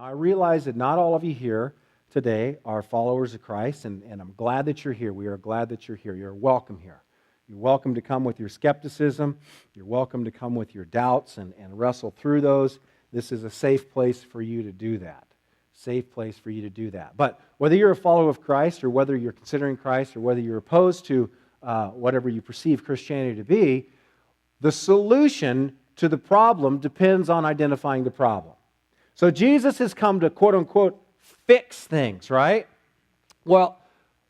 Now, I realize that not all of you here today are followers of Christ, and I'm glad that you're here. We are glad that you're here. You're welcome here. You're welcome to come with your skepticism. You're welcome to come with your doubts and wrestle through those. This is a safe place for you to do that. Safe place for you to do that. But whether you're a follower of Christ or whether you're considering Christ or whether you're opposed to whatever you perceive Christianity to be, the solution to the problem depends on identifying the problem. So Jesus has come to, quote-unquote, fix things, right? Well,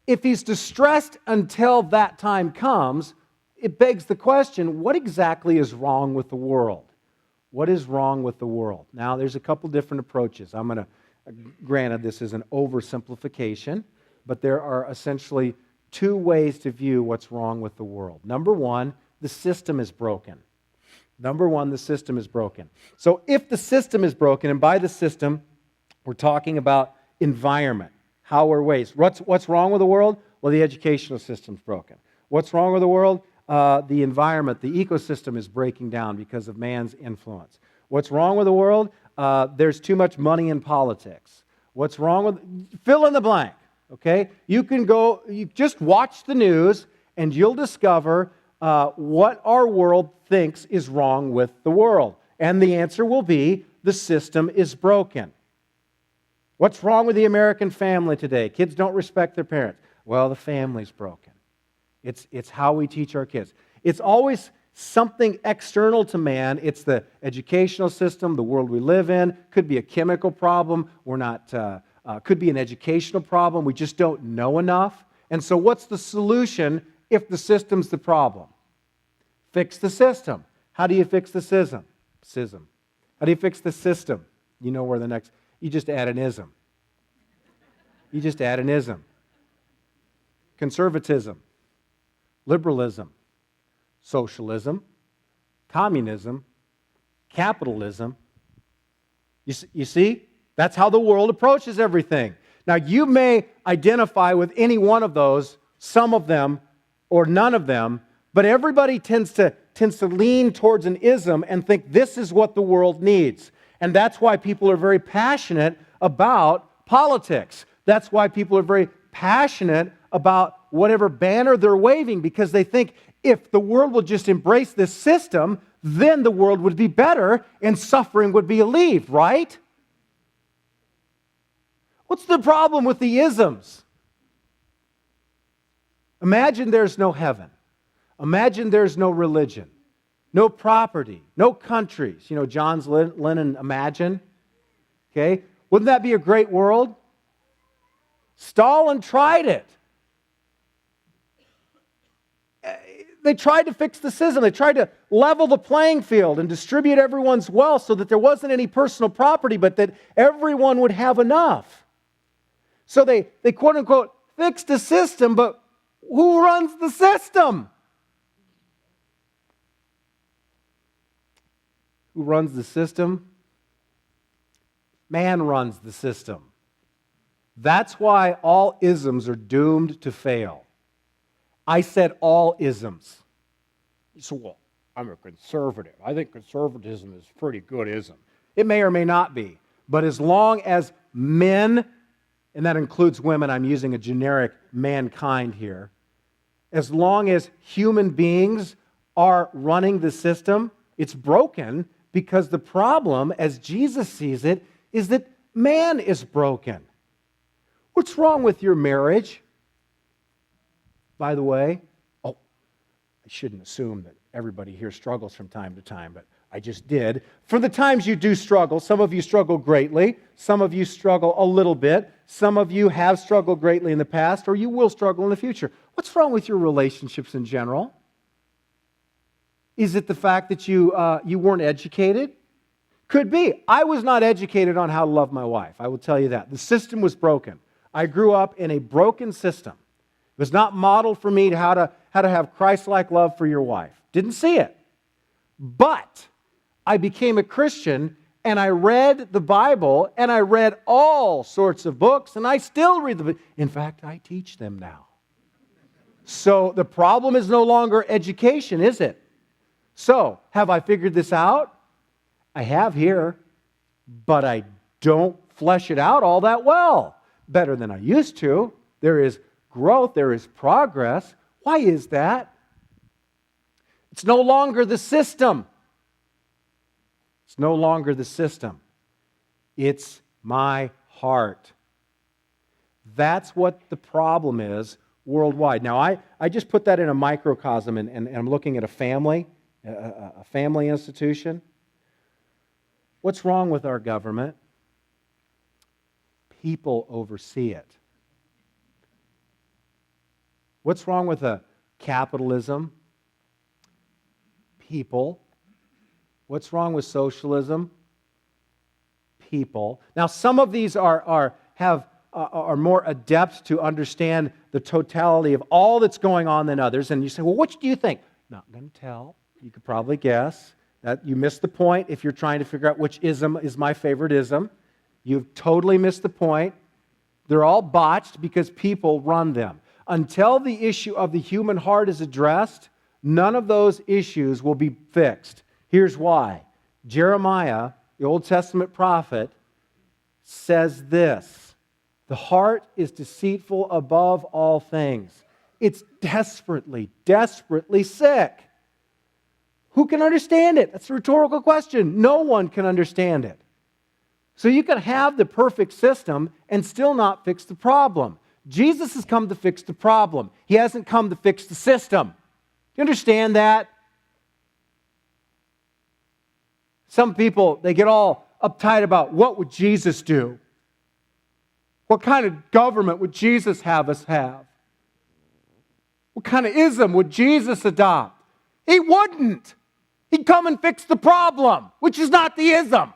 if he's distressed until that time comes, it begs the question, what exactly is wrong with the world? What is wrong with the world? Now, there's a couple different approaches. Granted, this is an oversimplification, but there are essentially two ways to view what's wrong with the world. Number one, the system is broken. Number one, the system is broken. So if the system is broken, and by the system, we're talking about environment, how we're raised. What's wrong with the world? Well, the educational system's broken. What's wrong with the world? The environment, the ecosystem is breaking down because of man's influence. What's wrong with the world? There's too much money in politics. What's wrong with... Fill in the blank, okay? You just watch the news and you'll discover what our world thinks is wrong with the world. And the answer will be, the system is broken. What's wrong with the American family today? Kids don't respect their parents. Well, the family's broken. It's how we teach our kids. It's always something external to man. It's the educational system, the world we live in. Could be a chemical problem. Could be an educational problem. We just don't know enough. And so what's the solution if the system's the problem? Fix the system. How do you fix the system? How do you fix the system? You know where you just add an ism. You just add an ism. Conservatism, liberalism, socialism, communism, capitalism. You see? That's how the world approaches everything. Now, you may identify with any one of those, some of them, or none of them, but everybody tends to lean towards an ism and think this is what the world needs. And that's why people are very passionate about politics. That's why people are very passionate about whatever banner they're waving, because they think if the world will just embrace this system, then the world would be better and suffering would be relieved, right? What's the problem with the isms? Imagine there's no heaven. Imagine there's no religion, no property, no countries. You know, John Lennon, Imagine. Okay? Wouldn't that be a great world? Stalin tried it. They tried to fix the system. They tried to level the playing field and distribute everyone's wealth so that there wasn't any personal property, but that everyone would have enough. So they quote-unquote fixed the system, but who runs the system? Who runs the system? Man runs the system. That's why all isms are doomed to fail. I said all isms. So, well, I'm a conservative. I think conservatism is pretty good ism. It may or may not be. But as long as men, and that includes women, I'm using a generic mankind here, as long as human beings are running the system, it's broken because the problem, as Jesus sees it, is that man is broken. What's wrong with your marriage? By the way, I shouldn't assume that everybody here struggles from time to time, but I just did. For the times you do struggle, some of you struggle greatly, some of you struggle a little bit, some of you have struggled greatly in the past, or you will struggle in the future. What's wrong with your relationships in general? Is it the fact that you weren't educated? Could be. I was not educated on how to love my wife. I will tell you that. The system was broken. I grew up in a broken system. It was not modeled for me how to have Christ-like love for your wife. Didn't see it. But I became a Christian and I read the Bible and I read all sorts of books and I still read the book. In fact, I teach them now. So the problem is no longer education, is it? So, have I figured this out? I have here, but I don't flesh it out all that well. Better than I used to. There is growth, there is progress. Why is that? It's no longer the system. It's no longer the system. It's my heart. That's what the problem is worldwide. Now, I just put that in a microcosm, and I'm looking at a family institution. What's wrong with our government? People oversee it. What's wrong with capitalism? People. What's wrong with socialism? People. Now, some of these are more adept to understand the totality of all that's going on than others. And you say, well, which do you think? Not going to tell. You could probably guess. That you missed the point if you're trying to figure out which ism is my favorite ism. You've totally missed the point. They're all botched because people run them. Until the issue of the human heart is addressed, none of those issues will be fixed. Here's why. Jeremiah, the Old Testament prophet, says this: the heart is deceitful above all things. It's desperately, desperately sick. Who can understand it? That's a rhetorical question. No one can understand it. So you can have the perfect system and still not fix the problem. Jesus has come to fix the problem. He hasn't come to fix the system. Do you understand that? Some people, they get all uptight about what would Jesus do? What kind of government would Jesus have us have? What kind of ism would Jesus adopt? He wouldn't. He'd come and fix the problem, which is not the ism.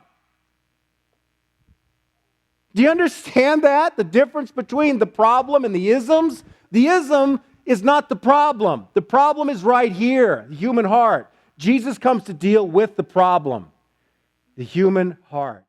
Do you understand that? The difference between the problem and the isms? The ism is not the problem. The problem is right here, the human heart. Jesus comes to deal with the problem, the human heart.